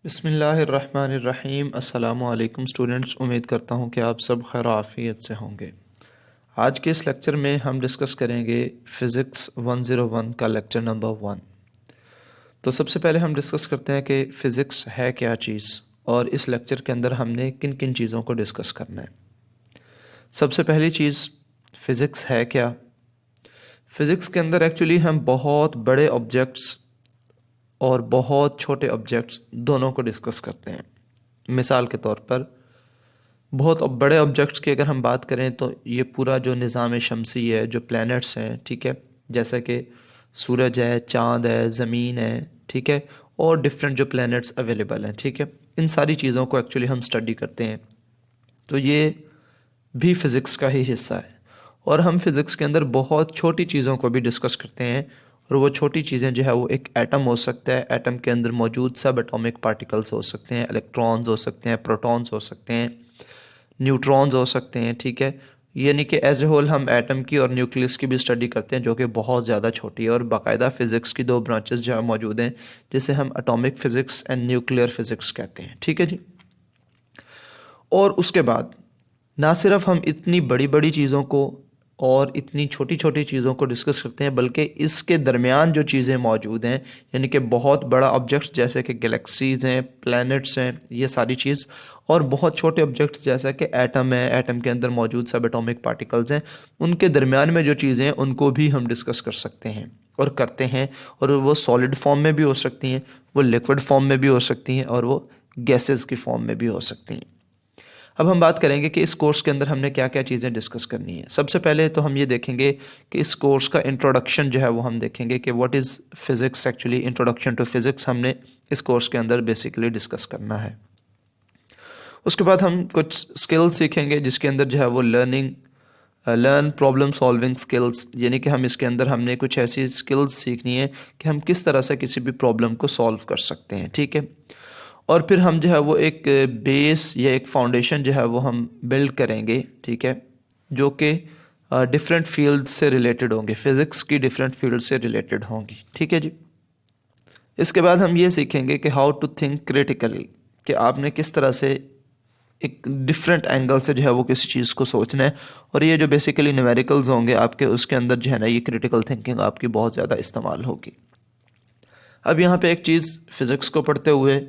बिस्मिल्लाहिर्रहमानिर्रहीम। अस्सलामु अलैकुम स्टूडेंट्स, उम्मीद करता हूँ कि आप सब खैर आफ़ियत से होंगे। आज के इस लेक्चर में हम डिस्कस करेंगे फ़िज़िक्स 101 का लेक्चर नंबर 1। तो सबसे पहले हम डिस्कस करते हैं कि फ़िज़िक्स है क्या चीज़ और इस लेक्चर के अंदर हमने किन किन चीज़ों को डिस्कस करना है। सबसे पहली चीज़, फ़िज़िक्स है क्या। फ़िज़िक्स के अंदर एक्चुअली हम बहुत बड़े ऑब्जेक्ट्स और बहुत छोटे ऑब्जेक्ट्स दोनों को डिस्कस करते हैं। मिसाल के तौर पर बहुत बड़े ऑब्जेक्ट्स की अगर हम बात करें तो ये पूरा जो निज़ाम शमसी है, जो प्लैनेट्स हैं, ठीक है, जैसे कि सूरज है, चाँद है, ज़मीन है, ठीक है, और डिफरेंट जो प्लैनेट्स अवेलेबल हैं, ठीक है, इन सारी चीज़ों को एक्चुअली हम स्टडी करते हैं। तो ये भी फ़िज़िक्स का ही हिस्सा है। और हम फ़िज़िक्स के अंदर बहुत छोटी चीज़ों को भी डिस्कस करते हैं, और वो छोटी चीज़ें जो है वो एक एटम हो सकता है, एटम के अंदर मौजूद सब एटॉमिक पार्टिकल्स हो सकते हैं, इलेक्ट्रॉन्स हो सकते हैं, प्रोटॉन्स हो सकते हैं, न्यूट्रॉन्स हो सकते हैं, ठीक है। यानी कि एज ए होल हम एटम की और न्यूक्लियस की भी स्टडी करते हैं, जो कि बहुत ज़्यादा छोटी है। और बाकायदा फ़िज़िक्स की दो ब्रांचेस जो है मौजूद हैं, जिसे हम atomic physics and nuclear physics कहते हैं, ठीक है जी। और उसके बाद ना सिर्फ हम इतनी बड़ी बड़ी चीज़ों को और इतनी छोटी छोटी चीज़ों को डिस्कस करते हैं, बल्कि इसके दरमियान जो चीज़ें मौजूद हैं, यानी कि बहुत बड़ा ऑब्जेक्ट्स जैसे कि गैलेक्सीज़ हैं, प्लैनेट्स हैं, ये सारी चीज़, और बहुत छोटे ऑब्जेक्ट्स जैसा कि एटम है, एटम के अंदर मौजूद सब एटॉमिक पार्टिकल्स हैं, उनके दरमियान में जो चीज़ें हैं उनको भी हम डिस्कस कर सकते हैं और करते हैं। और वो सॉलिड फॉर्म में भी हो सकती हैं, वो लिक्विड फॉर्म में भी हो सकती हैं, और वो गैसेस की फॉर्म में भी हो सकती हैं। अब हम बात करेंगे कि इस कोर्स के अंदर हमने क्या क्या चीज़ें डिस्कस करनी है। सबसे पहले तो हम ये देखेंगे कि इस कोर्स का इंट्रोडक्शन जो है वो हम देखेंगे कि what is physics actually. Introduction to physics हमने इस कोर्स के अंदर बेसिकली डिस्कस करना है। उसके बाद हम कुछ स्किल्स सीखेंगे, जिसके अंदर जो है वो लर्न प्रॉब्लम सॉल्विंग स्किल्स, यानी कि हम इसके अंदर हमने कुछ ऐसी स्किल्स सीखनी है कि हम किस तरह से किसी भी प्रॉब्लम को सॉल्व कर सकते हैं, ठीक है। और फिर हम जो है वो एक बेस या एक फाउंडेशन जो है वो हम बिल्ड करेंगे, ठीक है, जो कि डिफरेंट फील्ड से रिलेटेड होंगे, फ़िज़िक्स की डिफरेंट फील्ड से रिलेटेड होंगी, ठीक है जी। इसके बाद हम ये सीखेंगे कि हाउ टू थिंक क्रिटिकली, कि आपने किस तरह से एक डिफरेंट एंगल से जो है वो किसी चीज़ को सोचना है। और ये जो बेसिकली न्यूमेरिकल्स होंगे आपके, उसके अंदर जो है ना ये क्रिटिकल थिंकिंग आपकी बहुत ज़्यादा इस्तेमाल होगी। अब यहाँ पे एक चीज़, फ़िज़िक्स को पढ़ते हुए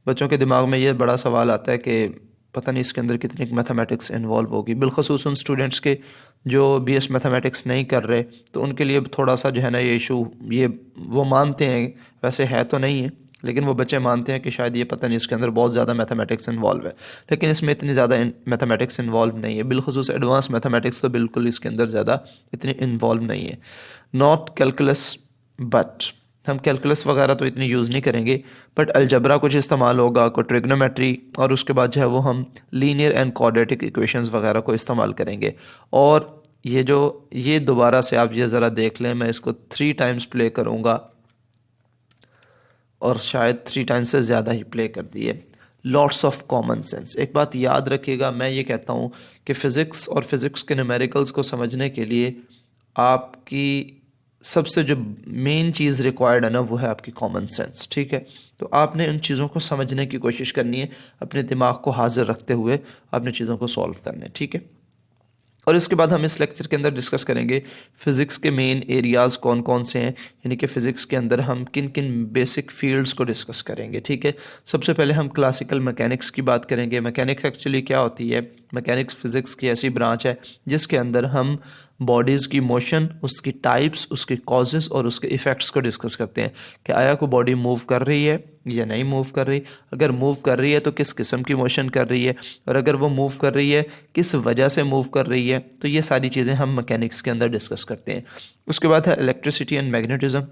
बच्चों के दिमाग में ये बड़ा सवाल आता है कि पता नहीं इसके अंदर कितनी मैथमेटिक्स इन्वॉल्व होगी, बिलखसूस उन स्टूडेंट्स के जो बीएस मैथमेटिक्स नहीं कर रहे, तो उनके लिए थोड़ा सा जो है ना ये इशू, ये वो मानते हैं, वैसे है तो नहीं है, लेकिन वो बच्चे मानते हैं कि शायद ये पता नहीं इसके अंदर बहुत ज़्यादा मैथमेटिक्स इन्वॉल्व है, लेकिन इसमें इतनी ज़्यादा मैथमेटिक्स इन्वॉल्व नहीं है। बिलखसूस एडवांस मैथमेटिक्स तो बिल्कुल इसके अंदर ज़्यादा इतनी इन्वॉल्व नहीं है। नॉट कैलकुलस, बट हम कैलकुलस वगैरह तो इतनी यूज़ नहीं करेंगे, बट अलजबरा कुछ इस्तेमाल होगा, कोई ट्रिग्नोमेट्री, और उसके बाद जो है वो हम लीनियर एंड क्वाड्रेटिक इक्वेशंस वगैरह को इस्तेमाल करेंगे। और ये दोबारा से आप ये ज़रा देख लें, मैं इसको 3 टाइम्स प्ले करूँगा और शायद 3 टाइम्स से ज़्यादा ही प्ले कर दिए। Lots of common sense. एक बात याद रखिएगा, मैं ये कहता हूँ कि फ़िज़िक्स और फ़िज़िक्स के न्यूमेरिकल्स को समझने के लिए आपकी सबसे जो मेन चीज़ रिक्वायर्ड है ना, वो है आपकी कॉमन सेंस, ठीक है। तो आपने उन चीज़ों को समझने की कोशिश करनी है, अपने दिमाग को हाजिर रखते हुए आपने चीज़ों को सॉल्व करने, ठीक है। और इसके बाद हम इस लेक्चर के अंदर डिस्कस करेंगे फ़िज़िक्स के मेन एरियाज़ कौन कौन से हैं, यानी कि फ़िज़िक्स के अंदर हम किन किन बेसिक फील्ड्स को डिस्कस करेंगे, ठीक है। सबसे पहले हम क्लासिकल मैकेनिक्स की बात करेंगे। मैकेनिक्स एक्चुअली क्या होती है? मैकेनिक्स फ़िज़िक्स की ऐसी ब्रांच है जिसके अंदर हम बॉडीज़ की मोशन, उसकी टाइप्स, उसके कॉजेज़ और उसके इफ़ेक्ट्स को डिस्कस करते हैं कि आया कोई बॉडी मूव कर रही है या नहीं मूव कर रही, अगर मूव कर रही है तो किस किस्म की मोशन कर रही है, और अगर वो मूव कर रही है किस वजह से मूव कर रही है। तो ये सारी चीज़ें हम मैकेनिक्स के अंदर डिस्कस करते हैं। उसके बाद है इलेक्ट्रिसिटी एंड मैग्नेटिज़म।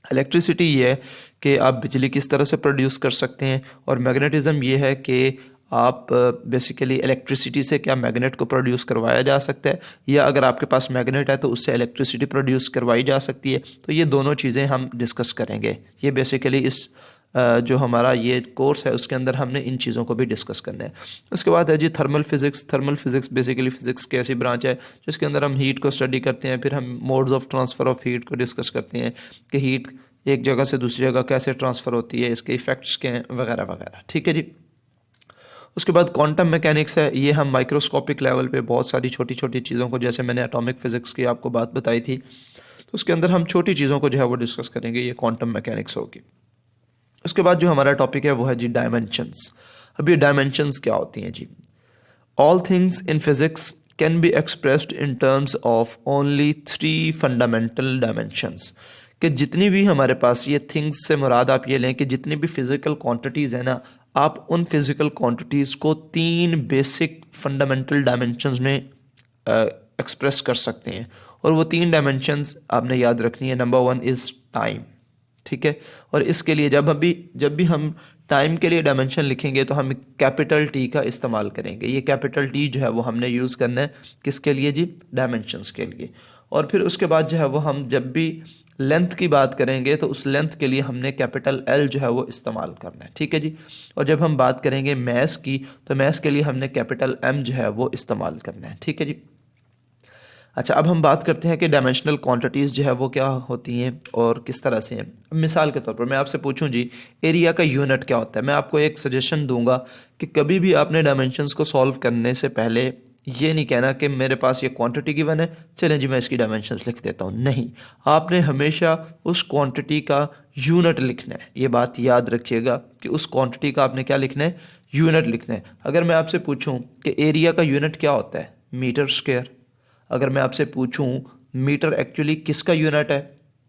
इलेक्ट्रिसिटी ये है कि आप बिजली किस तरह से प्रोड्यूस कर सकते हैं, और मैग्नेटिज़म ये है कि आप बेसिकली इलेक्ट्रिसिटी से क्या मैग्नेट को प्रोड्यूस करवाया जा सकता है, या अगर आपके पास मैग्नेट है तो उससे इलेक्ट्रिसिटी प्रोड्यूस करवाई जा सकती है। तो ये दोनों चीज़ें हम डिस्कस करेंगे। ये बेसिकली इस जो हमारा ये कोर्स है उसके अंदर हमने इन चीज़ों को भी डिस्कस करना है। उसके बाद है जी thermal physics. Thermal physics basically physics की ऐसी ब्रांच है जिसके अंदर हम हीट को स्टडी करते हैं, फिर हम modes of transfer of heat को डिस्कस करते हैं कि हीट एक जगह से दूसरी जगह कैसे ट्रांसफ़र होती है, इसके इफ़ेक्ट्स क्या हैं वगैरह वगैरह। ठीक है जी। उसके बाद क्वांटम मैकेनिक्स है, ये हम माइक्रोस्कोपिक लेवल पे बहुत सारी छोटी छोटी चीज़ों को, जैसे मैंने एटॉमिक फिज़िक्स की आपको बात बताई थी, तो उसके अंदर हम छोटी चीज़ों को जो है वो डिस्कस करेंगे, ये क्वांटम मैकेनिक्स होगी। उसके बाद जो हमारा टॉपिक है वो है जी डायमेंशंस। अब ये डायमेंशंस क्या होती हैं जी? All things in physics can be expressed in terms of only 3 fundamental dimensions. कि जितनी भी हमारे पास ये थिंग्स से मुराद आप ये लें कि जितनी भी फिज़िकल क्वांटिटीज़ हैं ना, आप उन फिज़िकल क्वांटिटीज़ को 3 बेसिक फंडामेंटल डायमेंशंस में एक्सप्रेस कर सकते हैं। और वो 3 डायमेंशंस आपने याद रखनी है। Number 1 is time. ठीक है। और इसके लिए जब भी हम टाइम के लिए डायमेंशन लिखेंगे तो हम कैपिटल टी का इस्तेमाल करेंगे। ये कैपिटल टी जो है वो हमने यूज़ करना है किसके लिए जी? डायमेंशंस के लिए। और फिर उसके बाद जो है वो हम जब भी लेंथ की बात करेंगे तो उस लेंथ के लिए हमने कैपिटल एल जो है वो इस्तेमाल करना है। ठीक है जी। और जब हम बात करेंगे मैस की तो मैस के लिए हमने कैपिटल एम जो है वो इस्तेमाल करना है। ठीक है जी। अच्छा, अब हम बात करते हैं कि डायमेंशनल क्वांटिटीज़ जो है वो क्या होती हैं और किस तरह से हैं। मिसाल के तौर पर मैं आपसे पूछूं जी, एरिया का यूनिट क्या होता है? मैं आपको एक सजेशन दूंगा कि कभी भी आपने डायमेंशंस को सॉल्व करने से पहले ये नहीं कहना कि मेरे पास ये क्वांटिटी गिवन है, चलें जी मैं इसकी डायमेंशंस लिख देता हूँ। नहीं, आपने हमेशा उस क्वांटिटी का यूनिट लिखना है। ये बात याद रखिएगा कि उस क्वांटिटी का आपने क्या लिखना है? यूनिट लिखना है। अगर मैं आपसे पूछूँ कि एरिया का यूनिट क्या होता है? Metre square. अगर मैं आपसे पूछूं मीटर एक्चुअली किसका यूनिट है,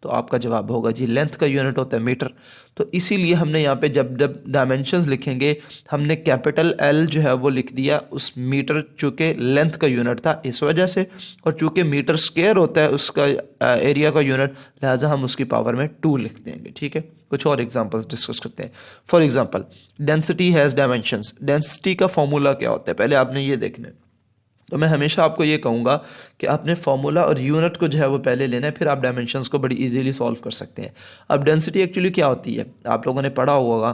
तो आपका जवाब होगा जी लेंथ का यूनिट होता है मीटर। तो इसीलिए हमने यहाँ पे जब जब डायमेंशंस लिखेंगे हमने कैपिटल एल जो है वो लिख दिया उस मीटर, चूँकि लेंथ का यूनिट था इस वजह से, और चूँकि मीटर स्क्वायर होता है उसका एरिया का यूनिट, लिहाजा हम उसकी पावर में 2 लिख देंगे। ठीक है। कुछ और एग्जांपल्स डिस्कस करते हैं। For example, density has dimensions. Density का फॉर्मूला क्या होता है पहले आपने ये देखना है। तो मैं हमेशा आपको ये कहूँगा कि आपने फार्मूला और यूनिट को जो है वो पहले लेना है, फिर आप डायमेंशंस को बड़ी इजीली सॉल्व कर सकते हैं। अब डेंसिटी एक्चुअली क्या होती है? आप लोगों ने पढ़ा होगा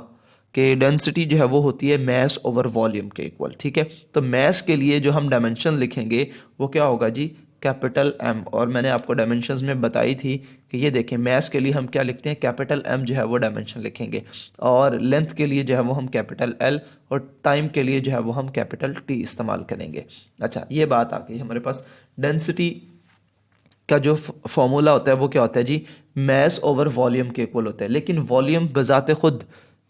कि डेंसिटी जो है वो होती है मैस ओवर वॉल्यूम के इक्वल। ठीक है। तो मैस के लिए जो हम डायमेंशन लिखेंगे वो क्या होगा जी? Capital M. और मैंने आपको डायमेंशंस में बताई थी कि ये देखें मैस के लिए हम क्या लिखते हैं? कैपिटल एम जो है वो डायमेंशन लिखेंगे, और लेंथ के लिए जो है वो हम कैपिटल एल, और टाइम के लिए जो है वो हम कैपिटल टी इस्तेमाल करेंगे। अच्छा, ये बात आ गई हमारे पास। डेंसिटी का जो फॉर्मूला होता है वो क्या होता है जी? मैस ओवर वॉल्यूम के इक्वल होता है। लेकिन वॉल्यूम बजाते खुद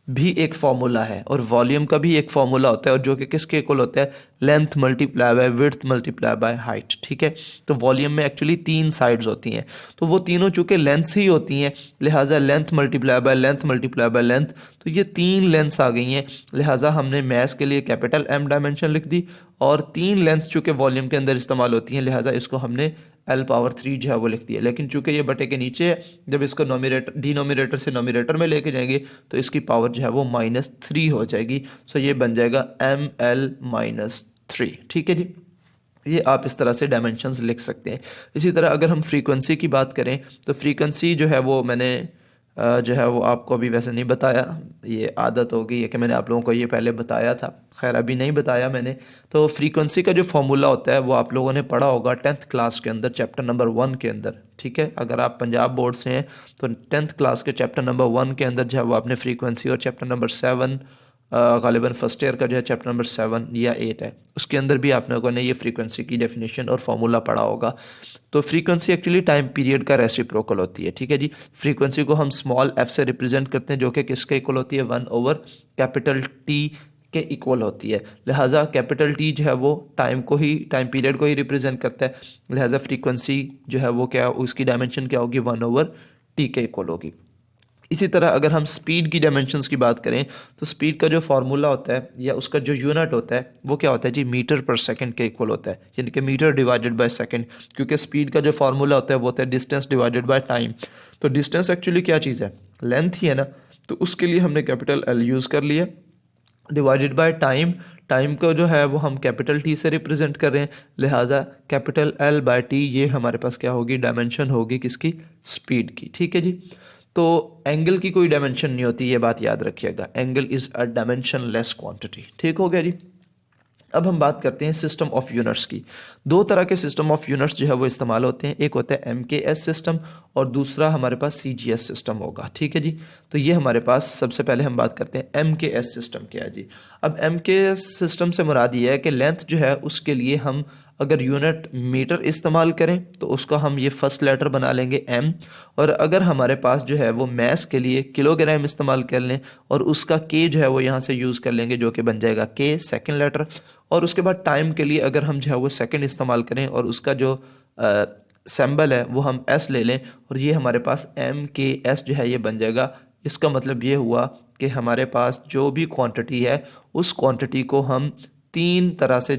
भी एक फार्मूला है, और वॉल्यूम का भी एक फार्मूला होता है, और जो कि किसके इक्वल होता है? Length multiply by width multiply by height. ठीक है। तो वॉल्यूम में एक्चुअली 3 साइड्स होती हैं, तो वो तीनों चूँकि लेंथ्स ही होती हैं, लिहाजा length multiply by length multiply by length, तो ये 3 लेंथ्स आ गई हैं। लिहाजा हमने मैस के लिए कैपिटल एम डायमेंशन लिख दी, और 3 लेंथ्स चूँकि वॉल्यूम के अंदर इस्तेमाल होती हैं, लिहाजा इसको हमने एल पावर 3 जो है वो लिख दिया। लेकिन चूंकि ये बटे के नीचे है, जब इसको डिनोमिनेटर से नोमिनेटर में लेके जाएंगे तो इसकी पावर जो है वो -3 हो जाएगी। सो ये बन जाएगा ml-3। ठीक है जी। ये आप इस तरह से डायमेंशंस लिख सकते हैं। इसी तरह अगर हम फ्रीक्वेंसी की बात करें तो फ्रीक्वेंसी जो है वो मैंने जो है वो आपको अभी वैसे नहीं बताया, ये आदत हो गई है कि मैंने आप लोगों को ये पहले बताया था, खैर अभी नहीं बताया मैंने। तो फ्रीक्वेंसी का जो फॉर्मूला होता है वो आप लोगों ने पढ़ा होगा 10th क्लास के अंदर, चैप्टर नंबर 1 के अंदर। ठीक है। अगर आप पंजाब बोर्ड से हैं तो 10th क्लास के चैप्टर नंबर 1 के अंदर जो है वो आपने फ्रीक्वेंसी, और चैप्टर नंबर 7 गालिबन फर्स्ट ईयर का जो है चैप्टर नंबर 7 या 8 है, उसके अंदर भी आप लोगों ने ये फ्रीक्वेंसी की डेफिनेशन और फार्मूला पढ़ा होगा। तो फ्रीक्वेंसी एक्चुअली टाइम पीरियड का रेसिप्रोकल होती है। ठीक है जी। फ्रीक्वेंसी को हम स्मॉल एफ से रिप्रेजेंट करते हैं, जो कि किसके इक्वल होती है? 1/कैपिटल टी के इक्वल होती है। लिहाजा कैपिटल टी जो है वो टाइम पीरियड को ही रिप्रेजेंट करता है। लिहाजा फ्रीक्वेंसी जो है वो क्या, उसकी डायमेंशन क्या होगी? 1/t के इक्वल होगी। इसी तरह अगर हम स्पीड की डायमेंशंस की बात करें तो स्पीड का जो फार्मूला होता है या उसका जो यूनिट होता है वो क्या होता है जी? मीटर पर सेकंड के इक्वल होता है, यानी कि मीटर डिवाइडेड बाय सेकंड। क्योंकि स्पीड का जो फार्मूला होता है वो होता है डिस्टेंस डिवाइडेड बाय टाइम। तो डिस्टेंस एक्चुअली क्या चीज़ है? लेंथ ही है ना। तो उसके लिए हमने कैपिटल एल यूज़ कर लिया, डिवाइडेड बाय टाइम। टाइम को जो है वो हम कैपिटल टी से रिप्रेजेंट कर रहे हैं, लिहाजा कैपिटल एल बाय टी ये हमारे पास क्या होगी? डायमेंशन होगी किसकी? स्पीड की। ठीक है जी। तो एंगल की कोई डायमेंशन नहीं होती, ये बात याद रखिएगा। Angle is a dimension less quantity. ठीक हो गया जी। अब हम बात करते हैं सिस्टम ऑफ यूनिट्स की। 2 तरह के सिस्टम ऑफ यूनिट्स जो है वो इस्तेमाल होते हैं। एक होता है MKS सिस्टम और दूसरा हमारे पास CGS सिस्टम होगा। ठीक है जी। तो ये हमारे पास सबसे पहले हम बात करते हैं MKS सिस्टम क्या है जी। अब MKS सिस्टम से मुराद ये है कि लेंथ जो है उसके लिए हम अगर यूनिट मीटर इस्तेमाल करें तो उसका हम ये फर्स्ट लेटर बना लेंगे M, और अगर हमारे पास जो है वो मैस के लिए किलोग्राम इस्तेमाल कर लें और उसका K जो है वो यहाँ से यूज़ कर लेंगे जो कि बन जाएगा K सेकेंड लेटर। और उसके बाद टाइम के लिए अगर हम जो है वो सेकेंड इस्तेमाल करें और उसका जो सिंबल है वो हम S ले लें और ये हमारे पास MKS जो है ये बन जाएगा। इसका मतलब ये हुआ कि हमारे पास जो भी क्वांटिटी है उस क्वांटिटी को हम तीन तरह से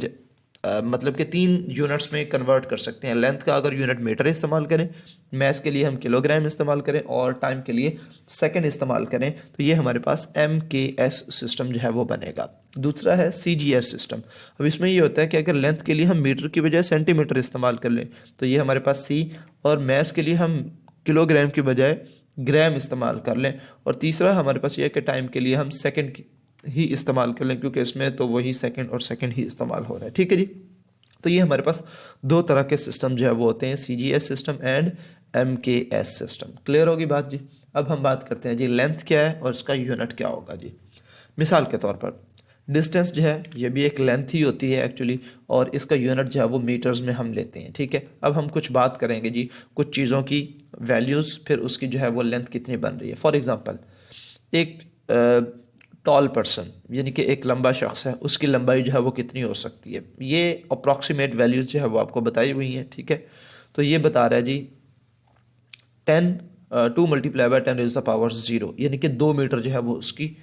मतलब कि तीन यूनिट्स में कन्वर्ट कर सकते हैं। लेंथ का अगर यूनिट मीटर इस्तेमाल करें, मैस के लिए हम किलोग्राम इस्तेमाल करें और टाइम के लिए सेकंड इस्तेमाल करें, तो ये हमारे पास MKS सिस्टम जो है वो बनेगा। दूसरा है CGS सिस्टम। अब इसमें ये होता है कि अगर लेंथ के लिए हम मीटर की बजाय सेंटीमीटर इस्तेमाल कर लें तो ये हमारे पास C, और मैस के लिए हम किलोग्राम की बजाय ग्राम इस्तेमाल कर लें, और तीसरा हमारे पास ये है कि टाइम के लिए हम सेकंड ही इस्तेमाल कर लें क्योंकि इसमें तो वही सेकंड और सेकंड ही इस्तेमाल हो रहा है। ठीक है जी। तो ये हमारे पास दो तरह के सिस्टम जो है वो होते हैं, CGS system and MKS system. Clear होगी बात जी। अब हम बात करते हैं जी लेंथ क्या है और इसका यूनिट क्या होगा जी। मिसाल के तौर पर डिस्टेंस जो है ये भी एक लेंथ ही होती है एक्चुअली, और इसका यूनिट जो है वो मीटर्स में हम लेते हैं। ठीक है। अब हम कुछ बात करेंगे जी कुछ चीज़ों की वैल्यूज़, फिर उसकी जो है वो लेंथ कितनी बन रही है। फॉर एग्ज़ाम्पल एक टॉल पर्सन यानी कि एक लंबा शख्स है, उसकी लंबाई जो है वो कितनी हो सकती है, ये अप्रॉक्सीमेट वैल्यूज़ जो है वो आपको बताई हुई हैं। ठीक है। तो ये बता रहा है जी 2 मल्टीप्लाई बाय 10⁻�0, यानी कि 2 मीटर जो है वो उसकी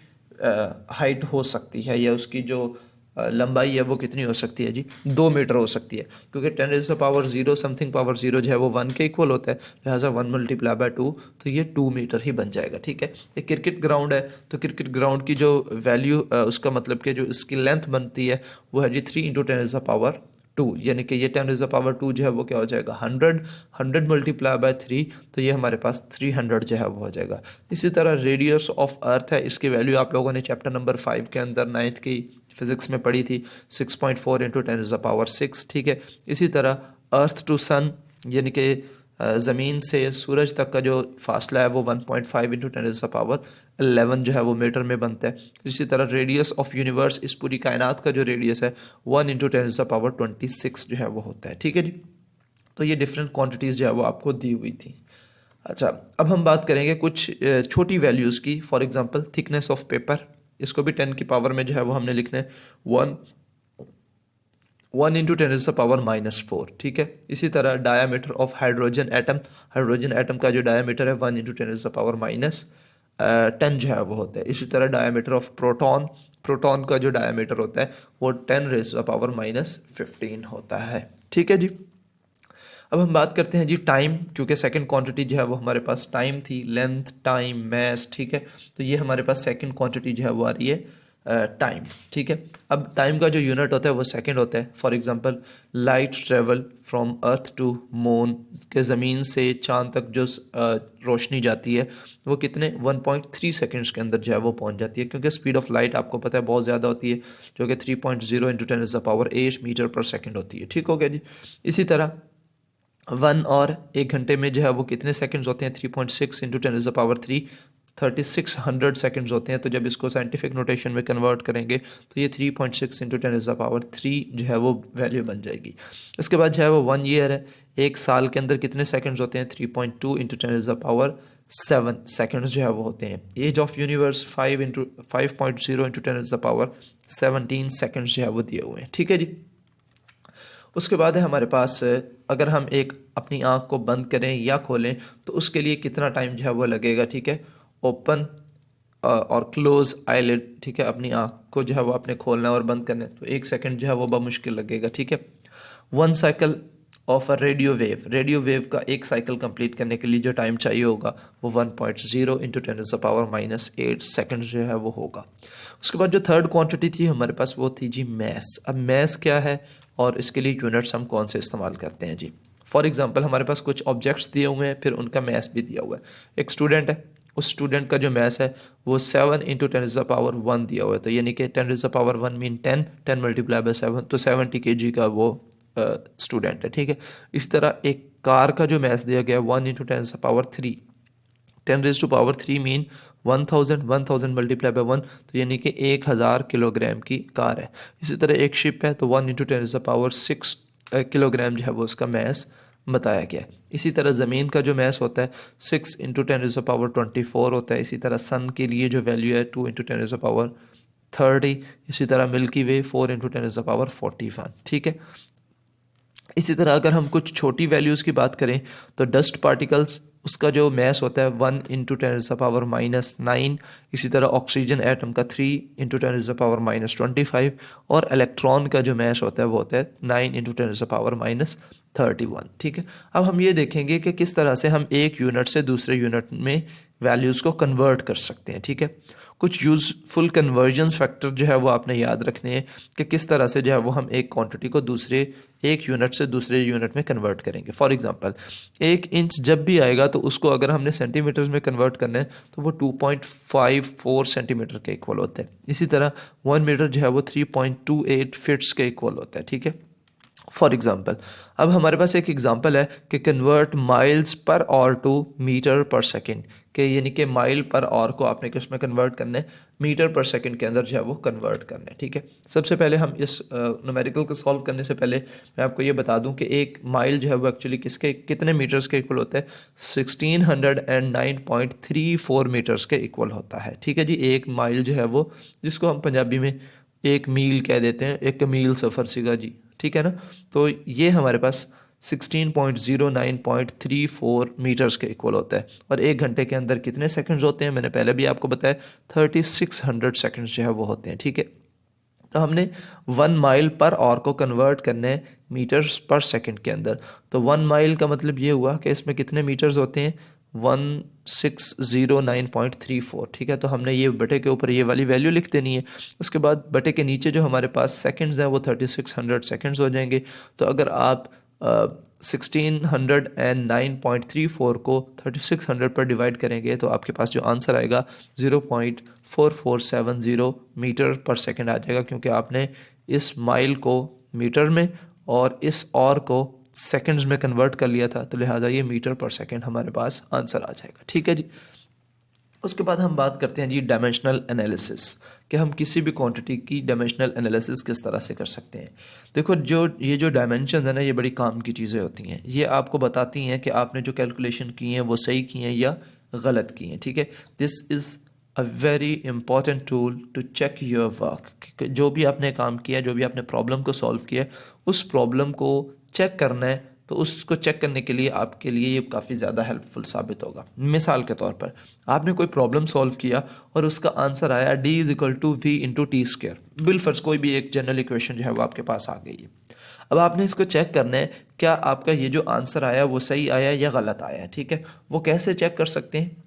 हाइट हो सकती है, या उसकी जो लंबाई है वो कितनी हो सकती है जी 2 मीटर हो सकती है, क्योंकि 10⁻0 समथिंग पावर 0 जो है वो 1 के इक्वल होता है, लिहाजा 1 मल्टीप्लाई बाय 2 तो ये 2 मीटर ही बन जाएगा। ठीक है। एक क्रिकेट ग्राउंड है तो क्रिकेट ग्राउंड की जो वैल्यू उसका मतलब कि जो इसकी लेंथ बनती है वो है जी 3 × 10⁻2, यानी कि ये 10⁻2 जो है वो क्या हो जाएगा 100 मल्टीप्लाई बाय 3, तो ये हमारे पास 300 जो है वो हो जाएगा। इसी तरह रेडियस ऑफ अर्थ है, इसकी वैल्यू आप लोगों ने चैप्टर नंबर 5 के अंदर 9th की फिजिक्स में पढ़ी थी 6.4 × 10⁻6। ठीक है। इसी तरह अर्थ टू सन यानी कि ज़मीन से सूरज तक का जो फासला है वो 1.5 × 10⁻11 जो है वो मीटर में बनता है। इसी तरह रेडियस ऑफ यूनिवर्स, इस पूरी कायनात का जो रेडियस है 1 × 10⁻26 जो है वो होता है। ठीक है जी। तो ये डिफरेंट क्वांटिटीज़ जो है वो आपको दी हुई थी। अच्छा, अब हम बात करेंगे कुछ छोटी वैल्यूज़ की। For example thickness of paper, इसको भी 10 की पावर में जो है वो हमने लिखना है 1 × 10⁻⁴। ठीक है। इसी तरह diameter of hydrogen atom, hydrogen atom का जो डायामीटर है 1 × 10⁻10 जो है वो होता है। इसी तरह डायामीटर ऑफ प्रोटॉन, प्रोटॉन का जो डायामीटर होता है वो 10⁻⁻15 होता है। ठीक है जी। अब हम बात करते हैं जी टाइम, क्योंकि सेकंड क्वांटिटी जो है वो हमारे पास टाइम थी, लेंथ टाइम मैस। ठीक है। तो ये हमारे पास सेकंड क्वांटिटी जो है वो आ रही है टाइम। ठीक है। अब टाइम का जो यूनिट होता है वो सेकंड होता है। For example light travel from earth to moon, के ज़मीन से चांद तक जो रोशनी जाती है वो कितने 1.3 सेकंड्स के अंदर जो है वो पहुंच जाती है, क्योंकि स्पीड ऑफ लाइट आपको पता है बहुत ज़्यादा होती है जो कि 3.0 × 10⁸ मीटर पर सेकेंड होती है। ठीक हो गया जी। इसी तरह 1 और 1 घंटे में जो है वो कितने सेकंड्स होते हैं 3.6 × 10⁻3 3600 सेकंड्स होते हैं। तो जब इसको साइंटिफिक नोटेशन में कन्वर्ट करेंगे तो ये 3.6 × 10⁻3 जो है वो वैल्यू बन जाएगी। इसके बाद जो है वो 1 ईयर है, एक साल के अंदर कितने सेकंड्स होते हैं 3.2 × 10⁻7 सेकंड्स जो है वो होते हैं। एज ऑफ यूनिवर्स 5.0 × 10⁻17 सेकंड्स जो है वो दिए हुए हैं। ठीक है जी। उसके बाद है हमारे पास अगर हम एक अपनी आँख को बंद करें या खोलें तो उसके लिए कितना टाइम जो है वो लगेगा। ठीक है। ओपन और क्लोज आईलिड, ठीक है, अपनी आँख को जो है वो आपने खोलना और बंद करना है तो 1 सेकंड जो है वो मुश्किल लगेगा। ठीक है। 1 cycle of a radio wave, radio wave का एक साइकिल कंप्लीट करने के लिए जो टाइम चाहिए होगा वो 1.0 × 10⁻8 सेकंड जो है वो होगा। उसके बाद जो थर्ड क्वांटिटी थी हमारे पास वो थी जी मैस। अब मैस क्या है और इसके लिए यूनिट्स हम कौन से इस्तेमाल करते हैं जी। फॉर एग्जांपल हमारे पास कुछ ऑब्जेक्ट्स दिए हुए हैं, फिर उनका मैस भी दिया हुआ है। एक स्टूडेंट है, उस स्टूडेंट का जो मैस है वो 7 × 10⁻1 दिया हुआ है, तो यानी कि 10⁻1 मीन 10 मल्टीप्लाई बाय 7 तो 70 kg का वो स्टूडेंट है, ठीक है। इसी तरह एक कार का जो मैथ दिया गया है 1 × 10⁻³ 10⁻³ मीन 1000 मल्टीप्लाई बाय 1, तो यानी कि 1000 किलोग्राम की कार है। इसी तरह एक शिप है तो 1 × 10⁻6 किलोग्राम जो है वो उसका मैस बताया गया है। इसी तरह ज़मीन का जो मैस होता है 6 × 10⁻24 होता है। इसी तरह सन के लिए जो वैल्यू है 2 × 10⁻30। इसी तरह मिल्की वे 4 × 10⁻41, ठीक है। इसी तरह अगर हम कुछ छोटी वैल्यूज़ की बात करें तो डस्ट पार्टिकल्स उसका जो मैस होता है 1 × 10⁻⁹। इसी तरह ऑक्सीजन एटम का 3 × 10⁻⁻25 और इलेक्ट्रॉन का जो मैस होता है वो होता है 9 × 10⁻31, ठीक है। अब हम ये देखेंगे कि किस तरह से हम एक यूनिट से दूसरे यूनिट में वैल्यूज़ को कन्वर्ट कर सकते हैं, ठीक है। कुछ यूज़फुल कन्वर्जन्स फैक्टर जो है वो आपने याद रखने हैं कि किस तरह से जो है वो हम एक क्वांटिटी को एक यूनिट से दूसरे यूनिट में कन्वर्ट करेंगे। फॉर एग्जांपल 1 इंच जब भी आएगा तो उसको अगर हमने सेंटीमीटर्स में कन्वर्ट करना है तो वो 2.54 सेंटीमीटर के इक्वल होता है। इसी तरह 1 मीटर जो है वो 3.28 फिट्स के इक्वल होता है, ठीक है। फॉर एग्जाम्पल अब हमारे पास एक एग्जाम्पल है कि convert miles per hour to metre per second, के यानी कि माइल पर आवर को आपने किस में कन्वर्ट करना है, मीटर पर सेकेंड के अंदर जो है वो कन्वर्ट करना है, ठीक है। सबसे पहले हम इस न्यूमेरिकल को सॉल्व करने से पहले मैं आपको ये बता दूं कि एक माइल जो है वो एक्चुअली कितने मीटर्स के इक्वल होता है, 1609.34 मीटर्स के इक्वल होता है, ठीक है जी। एक माइल जो है वो जिसको हम पंजाबी में एक मील कह देते हैं, एक मील सफ़र सीगा जी, ठीक है ना। तो ये हमारे पास 16.09.34 मीटर्स के इक्वल होता है। और एक घंटे के अंदर कितने सेकंड्स होते हैं, मैंने पहले भी आपको बताया 3600 सेकंड्स जो है वो होते हैं, ठीक है। तो हमने 1 माइल पर आवर को कन्वर्ट करना है मीटर्स पर सेकंड के अंदर। तो 1 माइल का मतलब ये हुआ कि इसमें कितने मीटर्स होते हैं, 1609.34, ठीक है। तो हमने ये बटे के ऊपर ये वाली वैल्यू लिख देनी है। उसके बाद बटे के नीचे जो हमारे पास सेकंड्स हैं वो 3600 सेकंड्स हो जाएंगे। तो अगर आप 1609.34 को 3600 पर डिवाइड करेंगे तो आपके पास जो आंसर आएगा 0.4470 मीटर पर सेकंड आ जाएगा, क्योंकि आपने इस माइल को मीटर में और इस और को सेकंड्स में कन्वर्ट कर लिया था, तो लिहाजा ये मीटर पर सेकंड हमारे पास आंसर आ जाएगा, ठीक है जी। उसके बाद हम बात करते हैं जी डायमेंशनल एनालिसिस, कि हम किसी भी क्वांटिटी की डायमेंशनल एनालिसिस किस तरह से कर सकते हैं। देखो ये जो डायमेंशन है ना, ये बड़ी काम की चीज़ें होती हैं। ये आपको बताती हैं कि आपने जो कैलकुलेशन की हैं वो सही की हैं या गलत की हैं, ठीक है। This is a very important tool to check your work. जो भी आपने काम किया, जो भी आपने प्रॉब्लम को सॉल्व किया, उस प्रॉब्लम को चेक करना है, तो उसको चेक करने के लिए आपके लिए ये काफ़ी ज़्यादा हेल्पफुल साबित होगा। मिसाल के तौर पर आपने कोई प्रॉब्लम सॉल्व किया और उसका आंसर आया D = V × T²। बिलफर्ज कोई भी एक जनरल इक्वेशन जो है वो आपके पास आ गई है। अब आपने इसको चेक करना है क्या आपका ये जो आंसर आया वो सही आया या गलत आया, ठीक है। वो कैसे चेक कर सकते हैं,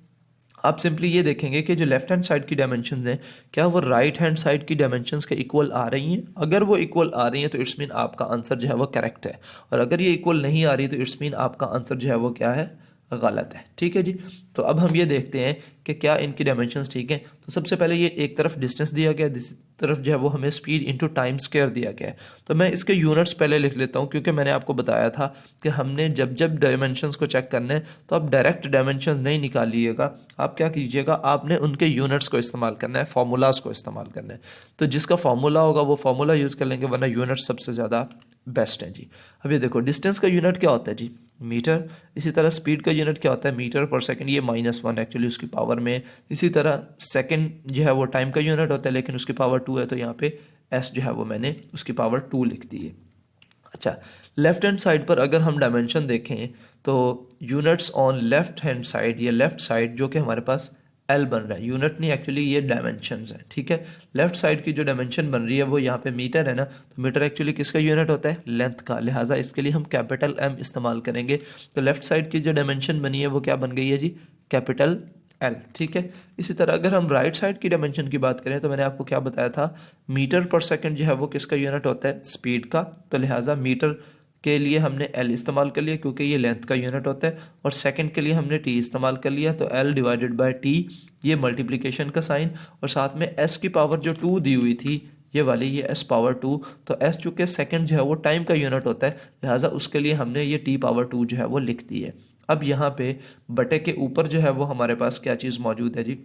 आप सिंपली ये देखेंगे कि जो लेफ्ट हैंड साइड की डायमेंशंस हैं क्या वो राइट हैंड साइड की डायमेंशंस के इक्वल आ रही हैं। अगर वो इक्वल आ रही हैं तो इट्स मीन आपका आंसर जो है वो करेक्ट है, और अगर ये इक्वल नहीं आ रही तो इट्स मीन आपका आंसर जो है वो क्या है, गलत है, ठीक है जी। तो अब हम ये देखते हैं कि क्या इनकी डायमेंशंस ठीक हैं। तो सबसे पहले ये एक तरफ डिस्टेंस दिया गया, दूसरी तरफ जो है वो हमें स्पीड इनटू टाइम स्क्वायर दिया गया है। तो मैं इसके यूनिट्स पहले लिख लेता हूँ, क्योंकि मैंने आपको बताया था कि हमने जब जब डायमेंशंस को चेक करना है तो आप डायरेक्ट डायमेंशंस नहीं निकालिएगा, आप क्या कीजिएगा, आपने उनके यूनिट्स को इस्तेमाल करना है, फार्मूलाज को इस्तेमाल करना है। तो जिसका फार्मूला होगा वो फार्मूला यूज़ कर लेंगे, वरना यूनिट सबसे ज़्यादा बेस्ट है जी। अब ये देखो डिस्टेंस का यूनिट क्या होता है जी, मीटर। इसी तरह स्पीड का यूनिट क्या होता है, मीटर पर सेकंड, ये -1 एक्चुअली उसकी पावर में। इसी तरह सेकंड जो है वो टाइम का यूनिट होता है, लेकिन उसकी पावर 2 है, तो यहाँ पे s जो है वो मैंने उसकी पावर 2 लिख दी है। अच्छा, लेफ्ट हैंड साइड पर अगर हम डायमेंशन देखें तो units on left hand side, ये लेफ्ट साइड जो कि हमारे पास L बन रहा है, यूनिट नहीं एक्चुअली ये डायमेंशंस है, ठीक है। लेफ्ट साइड की जो डायमेंशन बन रही है वो यहाँ पे मीटर है ना, तो मीटर एक्चुअली किसका यूनिट होता है, लेंथ का, लिहाजा इसके लिए हम कैपिटल M इस्तेमाल करेंगे। तो लेफ्ट साइड की जो डायमेंशन बनी है वो क्या बन गई है जी, कैपिटल L, ठीक है। इसी तरह अगर हम राइट साइड की डायमेंशन की बात करें तो मैंने आपको क्या बताया था, मीटर पर सेकंड जो है वो किसका यूनिट होता है, स्पीड का। तो लिहाजा मीटर के लिए हमने L इस्तेमाल कर लिया क्योंकि ये लेंथ का यूनिट होता है, और सेकंड के लिए हमने T इस्तेमाल कर लिया, तो L/T, ये मल्टीप्लिकेशन का साइन, और साथ में S की पावर जो 2 दी हुई थी ये वाली ये s पावर 2, तो s चूँकि सेकंड जो है वो टाइम का यूनिट होता है, लिहाजा उसके लिए हमने ये t पावर 2 जो है वो लिख दी है। अब यहाँ पे बटे के ऊपर जो है वो हमारे पास क्या चीज़ मौजूद है जी,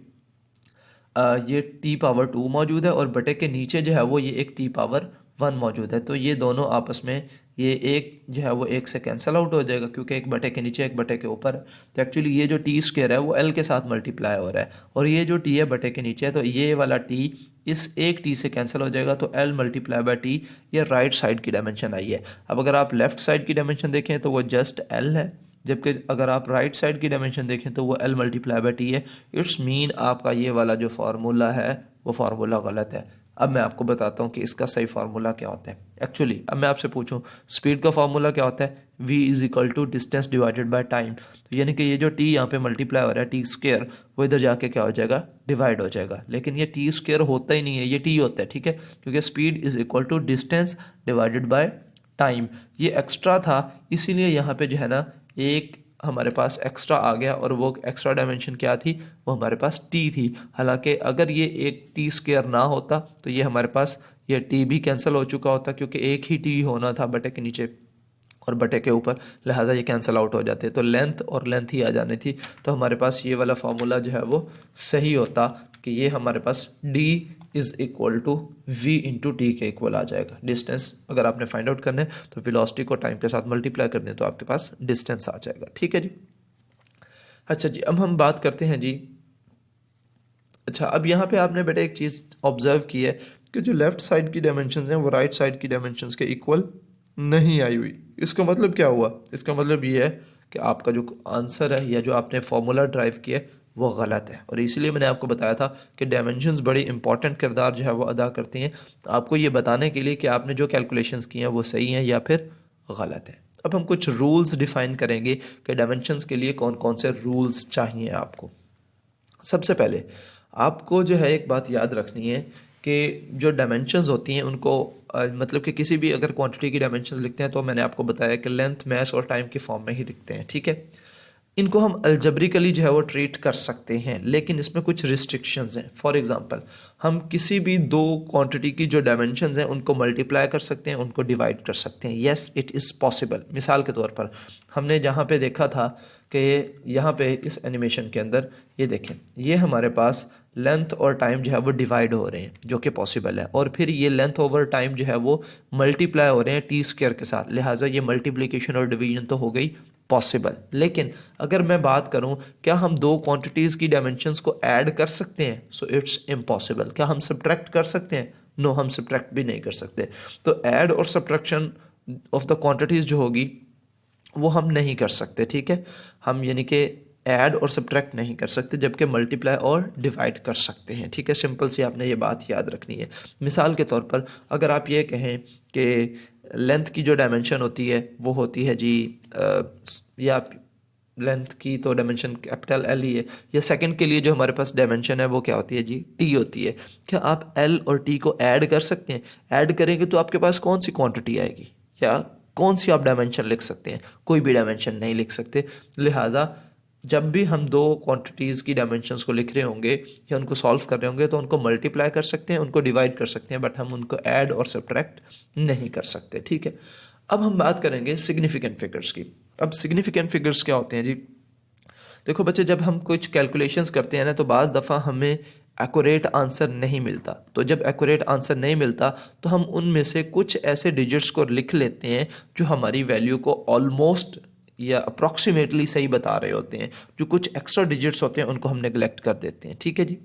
ये t पावर 2 मौजूद है और बटे के नीचे जो है वो ये एक t पावर 1 मौजूद है। तो ये दोनों आपस में ये एक जो है वो एक से कैंसिल आउट हो जाएगा, क्योंकि एक बटे के नीचे एक बटे के ऊपर। तो एक्चुअली ये जो टी स्क्वायर है वो एल के साथ मल्टीप्लाई हो रहा है, और ये जो टी है बटे के नीचे है, तो ये वाला टी इस एक टी से कैंसिल हो जाएगा, तो एल मल्टीप्लाई बाय टी, ये राइट साइड की डायमेंशन आई है। अब अगर आप लेफ्ट साइड की डायमेंशन देखें तो वो जस्ट एल है, जबकि अगर आप राइट साइड की डायमेंशन देखें तो वो एल मल्टीप्लाई बाय टी है। इट्स मीन आपका ये वाला जो फार्मूला है वो फार्मूला गलत है। अब मैं आपको बताता हूँ कि इसका सही फार्मूला क्या होता है। एक्चुअली अब मैं आपसे पूछूं स्पीड का फार्मूला क्या होता है, v is equal to distance divided by time. तो यानी कि ये जो t यहाँ पे मल्टीप्लाई हो रहा है टी स्क्वायर, वो इधर जाके क्या हो जाएगा, डिवाइड हो जाएगा। लेकिन ये टी स्क्वायर होता ही नहीं है, ये t होता है, ठीक है, क्योंकि speed is equal to distance divided by time. ये एक्स्ट्रा था, इसीलिए यहाँ पे जो है ना एक हमारे पास एक्स्ट्रा आ गया, और वो एक्स्ट्रा डायमेंशन क्या थी, वो हमारे पास टी थी। हालांकि अगर ये एक टी स्क्वायर ना होता तो ये हमारे पास ये टी भी कैंसिल हो चुका होता, क्योंकि एक ही टी होना था बटे के नीचे और बटे के ऊपर, लिहाजा ये कैंसिल आउट हो जाते, तो लेंथ और लेंथ ही आ जानी थी। तो हमारे पास ये वाला फार्मूला जो है वो सही होता कि ये हमारे पास d is equal to v into T के इक्वल आ जाएगा। डिस्टेंस अगर आपने फाइंड आउट करना है तो वेलोसिटी को टाइम के साथ मल्टीप्लाई कर दें तो आपके पास डिस्टेंस आ जाएगा, ठीक है जी। अच्छा जी, अब हम बात करते हैं जी, अच्छा अब यहाँ पे आपने बेटा एक चीज़ ऑब्जर्व की है कि जो लेफ्ट साइड की डायमेंशंस हैं वो राइट साइड की डायमेंशंस के इक्वल नहीं आई हुई। इसका मतलब क्या हुआ, इसका मतलब ये है कि आपका जो आंसर है या जो आपने फॉर्मूला ड्राइव किया है वो गलत है, और इसीलिए मैंने आपको बताया था कि डायमेंशंस बड़ी इंपॉर्टेंट किरदार जो है वो अदा करती हैं, तो आपको ये बताने के लिए कि आपने जो कैलकुलेशंस की हैं वो सही हैं या फिर गलत है। अब हम कुछ रूल्स डिफाइन करेंगे कि डायमेंशंस के लिए कौन कौन से रूल्स चाहिए आपको। सबसे पहले आपको जो है एक बात याद रखनी है कि जो डायमेंशंस होती हैं उनको मतलब कि किसी भी अगर क्वांटिटी की डायमेंशंस लिखते हैं तो मैंने आपको बताया कि लेंथ, मास और टाइम के फॉर्म में ही लिखते हैं, ठीक है। इनको हम अल्जब्रिकली जो है वो ट्रीट कर सकते हैं, लेकिन इसमें कुछ रिस्ट्रिक्शंस हैं। फॉर एग्जांपल हम किसी भी दो क्वांटिटी की जो डायमेंशंस हैं उनको मल्टीप्लाई कर सकते हैं, उनको डिवाइड कर सकते हैं। Yes, it is possible. मिसाल के तौर पर हमने जहाँ पे देखा था कि यहाँ पे इस एनिमेशन के अंदर ये देखें, ये हमारे पास लेंथ और टाइम जो है वो डिवाइड हो रहे हैं, जो कि पॉसिबल है, और फिर ये लेंथ ओवर टाइम जो है वो मल्टीप्लाई हो रहे हैं टी स्क्वायर के साथ, लिहाजा ये मल्टीप्लिकेशन और डिवीजन तो हो गई पॉसिबल। लेकिन अगर मैं बात करूं क्या हम दो क्वांटिटीज़ की डायमेंशंस को ऐड कर सकते हैं, सो इट्स इम्पॉसिबल। क्या हम सब्ट्रैक्ट कर सकते हैं? नो, हम सब्ट्रैक्ट भी नहीं कर सकते। तो ऐड और सब्ट्रैक्शन ऑफ द क्वांटिटीज़ जो होगी वो हम नहीं कर सकते, ठीक है। हम यानी कि ऐड और सब्ट्रैक्ट नहीं कर सकते, जबकि मल्टीप्लाई और डिवाइड कर सकते हैं, ठीक है। सिंपल सी आपने ये बात याद रखनी है। मिसाल के तौर पर अगर आप ये कहें कि लेंथ की जो डायमेंशन होती है वो होती है जी या लेंथ की तो डायमेंशन कैपिटल एल ही है, या सेकंड के लिए जो हमारे पास डायमेंशन है वो क्या होती है जी, टी होती है। क्या आप एल और टी को ऐड कर सकते हैं? ऐड करेंगे तो आपके पास कौन सी क्वांटिटी आएगी, या कौन सी आप डायमेंशन लिख सकते हैं? कोई भी डायमेंशन नहीं लिख सकते। लिहाजा जब भी हम दो क्वांटिटीज़ की डायमेंशंस को लिख रहे होंगे या उनको सॉल्व कर रहे होंगे तो उनको मल्टीप्लाई कर सकते हैं, उनको डिवाइड कर सकते हैं, बट हम उनको ऐड और सब्ट्रैक्ट नहीं कर सकते, ठीक है। अब हम बात करेंगे सिग्निफिकेंट फिगर्स की। अब सिग्निफिकेंट फिगर्स क्या होते हैं जी? देखो बच्चे, जब हम कुछ कैलकुलेशंस करते हैं ना तो बाज़ दफ़ा हमें एक्यूरेट आंसर नहीं मिलता। तो जब एक्यूरेट आंसर नहीं मिलता तो हम उनमें से कुछ ऐसे डिजिट्स को लिख लेते हैं जो हमारी वैल्यू को ऑलमोस्ट या अप्रॉक्सीमेटली सही बता रहे होते हैं। जो कुछ एक्स्ट्रा डिजिट्स होते हैं उनको हम नेगलेक्ट कर देते हैं, ठीक है जी।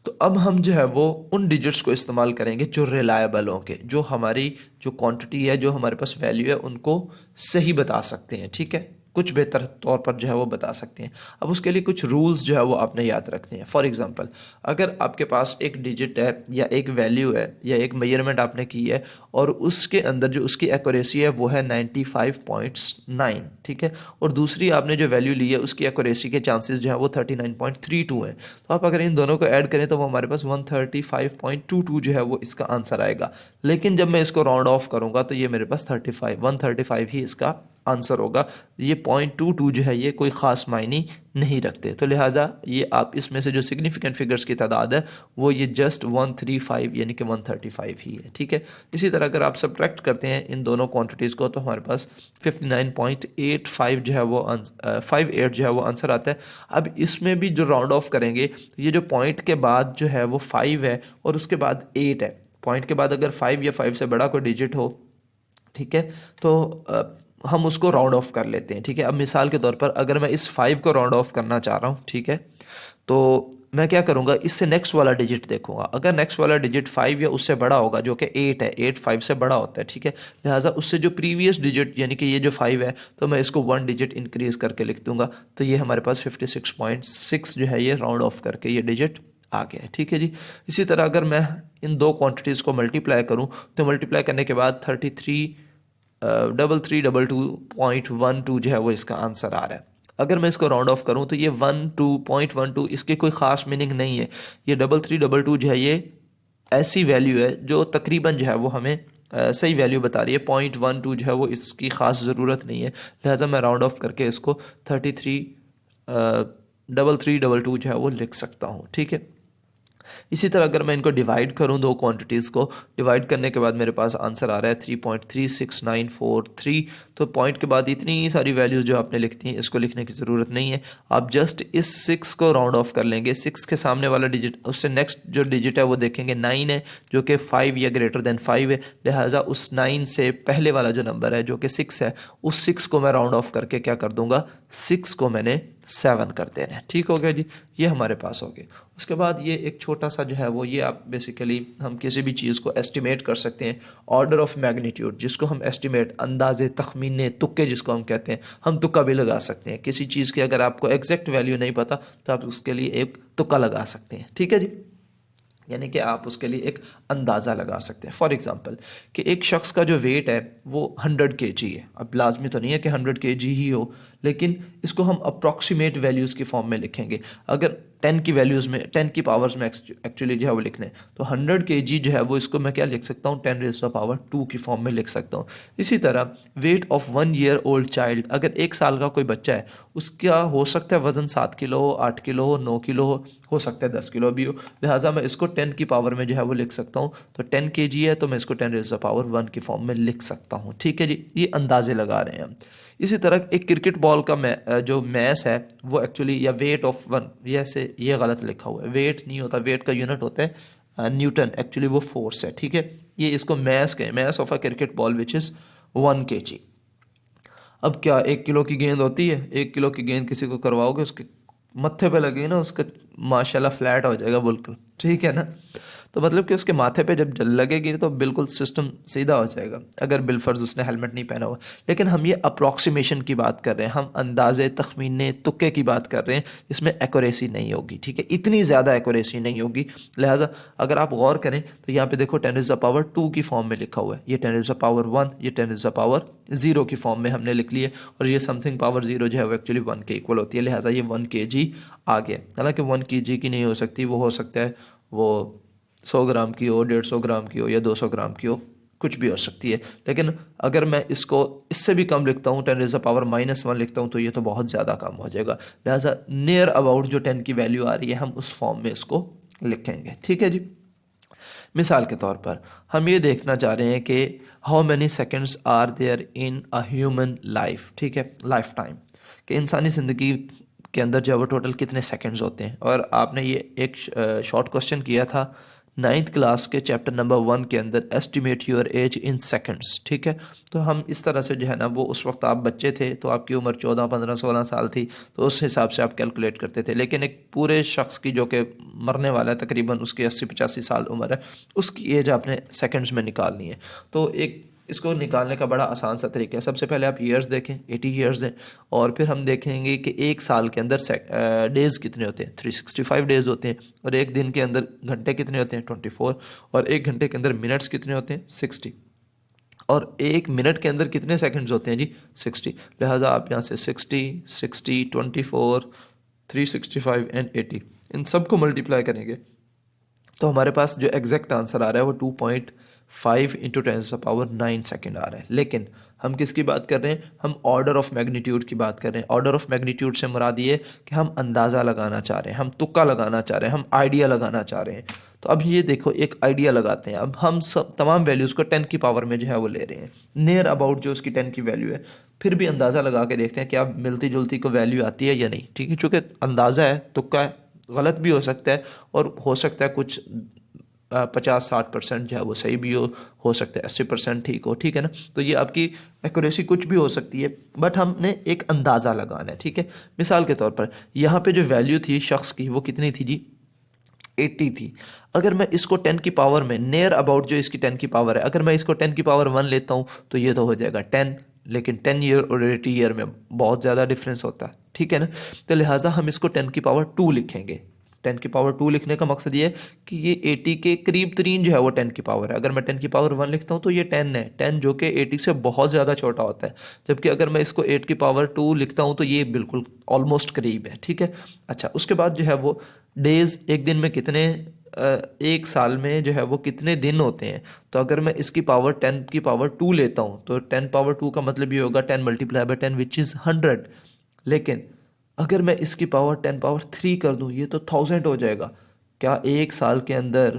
तो अब हम जो है वो उन डिजिट्स को इस्तेमाल करेंगे जो रिलायबल होंगे, जो हमारी जो क्वांटिटी है, जो हमारे पास वैल्यू है, उनको सही बता सकते हैं, ठीक है, कुछ बेहतर तौर पर जो है वो बता सकते हैं। अब उसके लिए कुछ रूल्स जो है वो आपने याद रखने हैं। फॉर एग्जांपल अगर आपके पास एक डिजिट है या एक वैल्यू है या एक मेजरमेंट आपने की है और उसके अंदर जो उसकी एक्यूरेसी है वो है 95.9, ठीक है, और दूसरी आपने जो वैल्यू ली है उसकी एक्यूरेसी के चांसेस जो है वो 39.32 हैं, तो आप अगर इन दोनों को ऐड करें तो वो हमारे पास 135.22 जो है वो इसका आंसर आएगा। लेकिन जब मैं इसको राउंड ऑफ करूँगा तो ये मेरे पास 135 ही इसका आंसर होगा। ये 0.22 जो है ये कोई ख़ास मायने नहीं रखते, तो लिहाजा ये आप इसमें से जो सिग्निफिकेंट फिगर्स की तादाद है वो ये जस्ट 135 यानी कि 135 ही है, ठीक है। इसी तरह अगर आप सब्ट्रैक्ट करते हैं इन दोनों क्वांटिटीज़ को तो हमारे पास 59.85 जो है वो 58 जो है वो आंसर आता है। अब इसमें भी जो राउंड ऑफ करेंगे, ये जो पॉइंट के बाद जो है वो 5 है और उसके बाद 8 है। पॉइंट के बाद अगर 5 या 5 से बड़ा कोई डिजिट हो, ठीक है, तो हम उसको राउंड ऑफ कर लेते हैं, ठीक है। अब मिसाल के तौर पर अगर मैं इस 5 को राउंड ऑफ करना चाह रहा हूँ, ठीक है, तो मैं क्या करूँगा, इससे नेक्स्ट वाला डिजिट देखूंगा। अगर नेक्स्ट वाला डिजिट 5 या उससे बड़ा होगा, जो कि 8 है, 8 5 से बड़ा होता है, ठीक है, लिहाजा उससे जो प्रीवियस डिजिट यानी कि ये जो 5 है तो मैं इसको 1 डिजिट इंक्रीज करके लिख दूंगा। तो ये हमारे पास 56.6 जो है ये राउंड ऑफ करके ये डिजिट आ गया है, ठीक है जी। इसी तरह अगर मैं इन दो क्वांटिटीज़ को मल्टीप्लाई करूं तो मल्टीप्लाई करने के बाद 33,332.12 जो है वो इसका आंसर आ रहा है। अगर मैं इसको राउंड ऑफ करूं तो ये 12.12 इसकी कोई ख़ास मीनिंग नहीं है। ये 3322 जो है ये ऐसी वैल्यू है जो तकरीबन जो है वो हमें सही वैल्यू बता रही है। 0.12 जो है वो इसकी ख़ास ज़रूरत नहीं है, लिहाजा मैं राउंड ऑफ करके इसको 33,322 जो है वो लिख सकता हूँ, ठीक है। इसी तरह अगर मैं इनको डिवाइड करूं, दो क्वांटिटीज़ को डिवाइड करने के बाद मेरे पास आंसर आ रहा है 3.36943। तो पॉइंट के बाद इतनी सारी वैल्यूज़ जो आपने लिखती हैं इसको लिखने की ज़रूरत नहीं है। आप जस्ट इस 6 को राउंड ऑफ कर लेंगे। 6 के सामने वाला डिजिट, उससे नेक्स्ट जो डिजिट है वो देखेंगे 9 है, जो कि 5 या ग्रेटर देन 5 है। लिहाजा उस 9 से पहले वाला जो नंबर है जो कि 6 है, उस 6 को मैं राउंड ऑफ करके क्या कर दूंगा, 6 को मैंने 7 कर देना है, ठीक हो गया जी। ये हमारे पास हो गया। उसके बाद ये एक छोटा सा जो है वो ये आप बेसिकली हम किसी भी चीज़ को एस्टिमेट कर सकते हैं, ऑर्डर ऑफ मैग्नीट्यूड, जिसको हम एस्टिमेट, अंदाजे, तखमीने, तुक्के जिसको हम कहते हैं, हम तुक्का भी लगा सकते हैं। किसी चीज़ की अगर आपको एग्जैक्ट वैल्यू नहीं पता तो आप उसके लिए एक तुक्का लगा सकते हैं, ठीक है जी, यानी कि आप उसके लिए एक अंदाज़ा लगा सकते हैं। फॉर एग्ज़ाम्पल कि एक शख्स का जो वेट है वो 100 kg है। अब लाजमी तो नहीं है कि 100 kg ही हो, लेकिन इसको हम अप्रॉक्सीमेट वैल्यूज़ की फॉर्म में लिखेंगे। अगर 10 की वैल्यूज़ में, 10 की पावर्स में एक्चुअली जो है वो लिखने, तो 100 kg जो है वो इसको मैं क्या लिख सकता हूँ, 10⁻² की फॉर्म में लिख सकता हूँ। इसी तरह weight of 1 year old child, अगर 1 साल का कोई बच्चा है, उसका हो सकता है वज़न 7 किलो हो, 8 किलो हो, 9 किलो हो सकता है 10 किलो भी हो। लिहाजा मैं इसको 10 की पावर में जो है वो लिख सकता हूँ। तो 10 kg है तो मैं इसको 10⁻1 की फॉर्म में लिख सकता हूँ, ठीक है जी। ये अंदाजे लगा रहे हैं हम। इसी तरह एक क्रिकेट बॉल का जो मैस है वो एक्चुअली, या वेट ऑफ 1, ये गलत लिखा हुआ है, वेट नहीं होता, वेट का यूनिट होता है न्यूटन, एक्चुअली वो फोर्स है, ठीक है। ये इसको मैस कहें, mass of a cricket ball which is 1 kg। अब क्या 1 किलो की गेंद होती है, 1 किलो की गेंद किसी को करवाओगे, उसके मत्थे पे लगे ना, उसका माशाल्लाह फ्लैट हो जाएगा बिल्कुल, ठीक है ना। तो मतलब कि उसके माथे पे जब जल लगेगी तो बिल्कुल सिस्टम सीधा हो जाएगा, अगर बिलफर्ज उसने हेलमेट नहीं पहना हुआ। लेकिन हम ये अप्रॉक्सीमेशन की बात कर रहे हैं, हम अंदाजे, तखमीने, तुक्के की बात कर रहे हैं, इसमें एक्यूरेसी नहीं होगी, ठीक है, इतनी ज़्यादा एक्यूरेसी नहीं होगी। लिहाजा अगर आप गौर करें तो यहाँ पे देखो 10⁻² की फॉर्म में लिखा हुआ है, ये 10⁻1, ये 10⁻0 की फॉर्म में हमने लिख लिया, और ये समथिंग पावर 0 जो है वो एक्चुअली 1 के इक्वल होती है। लिहाजा ये 1 kg आ गया। हालांकि 1 kg की नहीं हो सकती, वो हो सकता है वो 100 ग्राम की हो, 150 ग्राम की हो, या 200 ग्राम की हो, कुछ भी हो सकती है। लेकिन अगर मैं इसको इससे भी कम लिखता हूँ, 10⁻⁻1 लिखता हूँ, तो ये तो बहुत ज़्यादा कम हो जाएगा। लिहाजा नियर अबाउट जो 10 की वैल्यू आ रही है हम उस फॉर्म में इसको लिखेंगे, ठीक है जी। मिसाल के तौर पर हम ये देखना चाह रहे हैं कि how many seconds are there in a human life, ठीक है, लाइफ टाइम, कि इंसानी ज़िंदगी के अंदर जो है वो टोटल कितने सेकंड्स होते हैं। और आपने ये एक शॉर्ट क्वेश्चन किया था 9th क्लास के चैप्टर नंबर 1 के अंदर, estimate your age in seconds, ठीक है। तो हम इस तरह से जो है ना, वो उस वक्त आप बच्चे थे तो आपकी उम्र 14, 15, 16 साल थी, तो उस हिसाब से आप कैलकुलेट करते थे। लेकिन एक पूरे शख्स की जो कि मरने वाला है, तकरीबन उसकी 80-85 साल उम्र है, उसकी एज आपने सेकंड्स में निकालनी है। तो एक इसको निकालने का बड़ा आसान सा तरीका है। सबसे पहले आप ईयर्स देखें, 80 ईयर्स हैं, और फिर हम देखेंगे कि एक साल के अंदर डेज़ कितने होते हैं, 365 डेज़ होते हैं, और एक दिन के अंदर घंटे कितने होते हैं, 24, और एक घंटे के अंदर मिनट्स कितने होते हैं, 60, और एक मिनट के अंदर कितने सेकंड्स होते हैं जी, 60। लिहाजा आप यहाँ से 60, 24, 365 एंड 80, इन सब को मल्टीप्लाई करेंगे तो हमारे पास जो एग्जैक्ट आंसर आ रहा है वो 2.5 × 10⁻9 सेकेंड आ रहा है। लेकिन हम किसकी बात कर रहे हैं? हम ऑर्डर ऑफ मैग्नीट्यूड की बात कर रहे हैं। ऑर्डर ऑफ मैग्नीट्यूड से मुराद ये कि हम अंदाज़ा लगाना चाह रहे हैं, हम तुक्का लगाना चाह रहे हैं, हम आइडिया लगाना चाह रहे हैं। तो अब ये देखो, एक आइडिया लगाते हैं। अब हम सब तमाम वैल्यूज़ को 10 की पावर में जो है वो ले रहे हैं, नियर अबाउट जो उसकी 10 की वैल्यू है। फिर भी अंदाज़ा लगा के देखते हैं क्या मिलती जुलती को वैल्यू आती है या नहीं। ठीक है, चूँकि अंदाज़ा है, तुक्का है, गलत भी हो सकता है और हो सकता है कुछ 50-60% जो है वो सही भी हो सकता है 80% ठीक हो। ठीक है ना, तो ये आपकी एक्यूरेसी कुछ भी हो सकती है, बट हमने एक अंदाज़ा लगाना है। ठीक है, मिसाल के तौर पर यहाँ पे जो वैल्यू थी शख्स की वो कितनी थी जी? 80 थी। अगर मैं इसको 10 की पावर में नियर अबाउट जो इसकी 10 की पावर है, अगर मैं इसको 10 की पावर 1 लेता हूँ तो ये तो हो जाएगा 10, लेकिन 10 ईयर और 80 ईयर में बहुत ज़्यादा डिफरेंस होता है। ठीक है ना, तो लिहाजा हम इसको 10 की पावर 2 लिखेंगे। 10 की पावर 2 लिखने का मकसद ये है कि ये 80 के करीब तरीन जो है वो 10 की पावर है। अगर मैं 10 की पावर 1 लिखता हूँ तो ये 10 है, 10 जो कि 80 से बहुत ज़्यादा छोटा होता है। जबकि अगर मैं इसको 8 की पावर 2 लिखता हूँ तो ये बिल्कुल ऑलमोस्ट करीब है। ठीक है, अच्छा, उसके बाद जो है वो डेज़, एक दिन में कितने, एक साल में जो है वो कितने दिन होते हैं। तो अगर मैं इसकी पावर 10 की पावर 2 लेता हूँ तो 10 पावर 2 का मतलब ये होगा 10 मल्टीप्लाई बाई 10 विच इज़ 100। लेकिन अगर मैं इसकी पावर 10 पावर 3 कर दूँ ये तो 1000 हो जाएगा। क्या एक साल के अंदर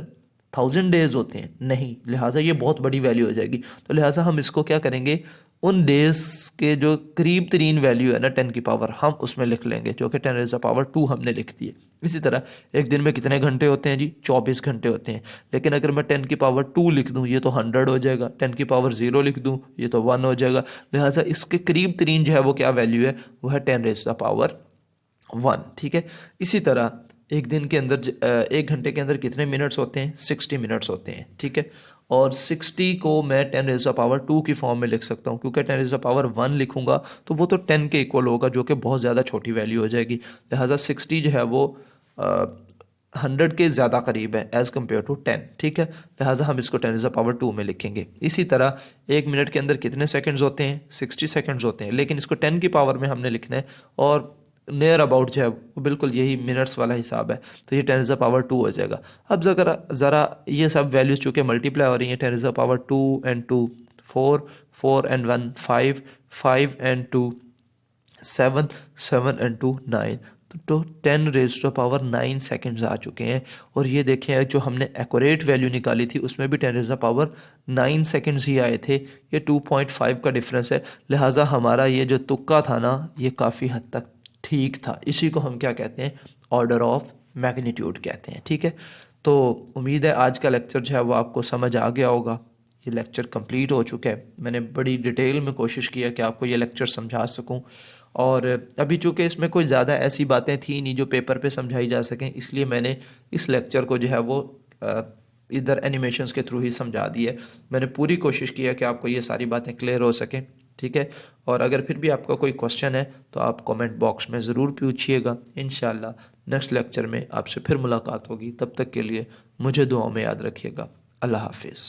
1000 डेज होते हैं? नहीं, लिहाजा ये बहुत बड़ी वैल्यू हो जाएगी। तो लिहाजा हम इसको क्या करेंगे, उन डेज के जो करीब तरीन वैल्यू है ना 10 की पावर, हम उसमें लिख लेंगे, जो कि 10 रेज़ पावर 2 हमने लिख दी है। इसी तरह एक दिन में कितने घंटे होते हैं जी? 24 घंटे होते हैं। लेकिन अगर मैं 10 की पावर 2 लिख दूं ये तो 100 हो जाएगा, 10 की पावर 0 लिख दूं ये तो 1 हो जाएगा। लिहाजा इसके करीब तरीन जो है वो क्या वैल्यू है, वो है 10 रेज़ पावर 1। ठीक है, इसी तरह एक दिन के अंदर, एक घंटे के अंदर कितने मिनट्स होते हैं? 60 मिनट्स होते हैं। ठीक है, और 60 को मैं 10 रेज़ पावर 2 की फॉर्म में लिख सकता हूँ, क्योंकि 10 रेज़ पावर 1 लिखूंगा तो वो तो 10 के इक्वल होगा, जो कि बहुत ज़्यादा छोटी वैल्यू हो जाएगी। लिहाजा 60 जो है वो 100 के ज़्यादा करीब है एज़ कम्पेयर टू 10। ठीक है, लिहाजा हम इसको 10 रेज़ पावर 2 में लिखेंगे। इसी तरह एक मिनट के अंदर कितने सेकंड्स होते हैं? 60 सेकंड्स होते हैं, लेकिन इसको 10 की पावर में हमने लिखना है और नियर अबाउट जो है वो बिल्कुल यही मिनट्स वाला हिसाब है, तो ये 10 रेज़ पावर 2 हो जाएगा। अब ज़रा ये सब वैल्यूज़ चूँकि मल्टीप्लाई हो रही हैं, 10 rays power 2 and 2 4, 4 and 1 5, 5 and 2 7, 7 and 2 9, तो 10 रेज़ टू पावर 9 सेकंड्स आ चुके हैं। और ये देखें, जो हमने एक्यूरेट वैल्यू निकाली थी उसमें भी 10 रेज़ पावर 9 सेकंड्स ही आए थे। ये 2.5 का डिफरेंस है। लिहाजा हमारा ये जो तुक्का था ना, ये काफ़ी हद तक ठीक था। इसी को हम क्या कहते हैं? ऑर्डर ऑफ मैग्नीट्यूड कहते हैं। ठीक है, तो उम्मीद है आज का लेक्चर जो है वो आपको समझ आ गया होगा। ये लेक्चर कंप्लीट हो चुका है। मैंने बड़ी डिटेल में कोशिश किया कि आपको ये लेक्चर समझा सकूं, और अभी चूँकि इसमें कोई ज़्यादा ऐसी बातें थी नहीं जो पेपर पे समझाई जा सकें, इसलिए मैंने इस लेक्चर को जो है वो इधर एनिमेशंस के थ्रू ही समझा दिया है। मैंने पूरी कोशिश की है कि आपको ये सारी बातें क्लियर हो सकें। ठीक है, और अगर फिर भी आपका कोई क्वेश्चन है तो आप कमेंट बॉक्स में ज़रूर पूछिएगा। इंशाल्लाह नेक्स्ट लेक्चर में आपसे फिर मुलाकात होगी। तब तक के लिए मुझे दुआओं में याद रखिएगा। अल्लाह हाफिज़।